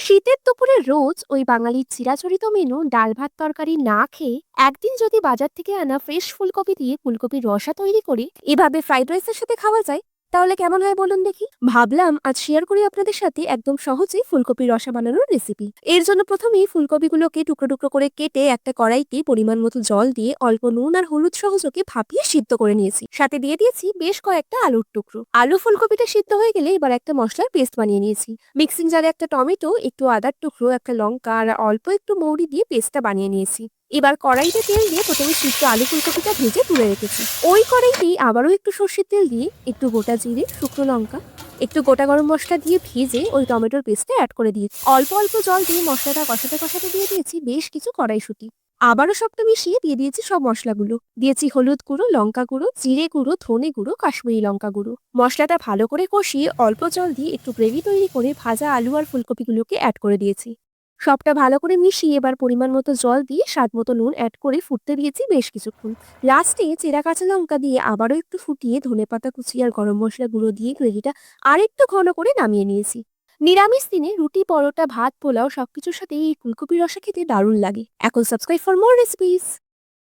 শীতের দুপুরে রোজ ওই বাঙালির চিরাচরিত মেনু ডাল ভাত তরকারি না খেয়ে একদিন যদি বাজার থেকে আনা ফ্রেশ ফুলকপি দিয়ে ফুলকপির রসা তৈরি করে এভাবে ফ্রাইড রাইসের সাথে খাওয়া যায়, তাহলে কেমন হয় বলুন দেখি। ভাবলাম আজ শেয়ার করি আপনাদের সাথে একদম সহজেই ফুলকপির রসা বানানোর রেসিপি। এর জন্য প্রথমেই ফুলকপিগুলোকে টুকরো টুকরো করে কেটে একটা কড়াইতে পরিমাণ মতো জল দিয়ে অল্প নুন আর হলুদ সহযোগে ভাপিয়ে সিদ্ধ করে নিয়েছি। সাথে দিয়ে দিয়েছি বেশ কয়েকটা আলুর টুকরো। আলু ফুলকপিটা সিদ্ধ হয়ে গেলে এবার একটা মশলার পেস্ট বানিয়ে নিয়েছি। মিক্সিং জারে একটা টমেটো, একটু আদার টুকরো, একটা লঙ্কা আর অল্প একটু মৌরি দিয়ে পেস্টটা বানিয়ে নিয়েছি। এবার কড়াইতে তেল দিয়ে প্রথমে সিদ্ধ আলু ফুলকপিটা ভেজে তুলে রেখেছি। ওই কড়াইতেই আবারও একটু সর্ষের তেল দিয়ে একটু গোটা জিরে, শুকনো লঙ্কা, একটু গোটা গরম মশলা দিয়ে ভেজে ওই টমেটোর পেস্টে অ্যাড করে দিয়েছি। অল্প অল্প জল দিয়ে মশলাটা কষাতে কষাতে দিয়ে দিয়েছি বেশ কিছু কড়াইশুঁটি। আবারও সবটা মিশিয়ে দিয়ে দিয়েছি সব মশলাগুলো। দিয়েছি হলুদ গুঁড়ো, লঙ্কা গুঁড়ো, জিরে গুঁড়ো, ধনে গুঁড়ো, কাশ্মীরি লঙ্কা গুঁড়ো। মশলাটা ভালো করে কষিয়ে অল্প জল দিয়ে একটু গ্রেভি তৈরি করে ভাজা আলু আর ফুলকপিগুলোকে অ্যাড করে দিয়েছি। সবটা ভালো করে মিশিয়ে এবার পরিমাণ মতো জল দিয়ে স্বাদ মতো নুন অ্যাড করে ফুটতে দিয়েছি বেশ কিছুক্ষণ। লাস্টে চেরা কাঁচা লঙ্কা দিয়ে আবারও একটু ফুটিয়ে ধনেপাতা কুচি আর গরম মশলা গুঁড়ো দিয়ে গ্রেভিটা আরেকটু ঘন করে নামিয়ে নিয়েছি। নিরামিষ দিনে রুটি, পরোটা, ভাত, পোলাও সবকিছুর সাথে এই ফুলকপির রসা খেতে দারুণ লাগে। এখন সাবস্ক্রাইব ফর মোর রেসিপিস।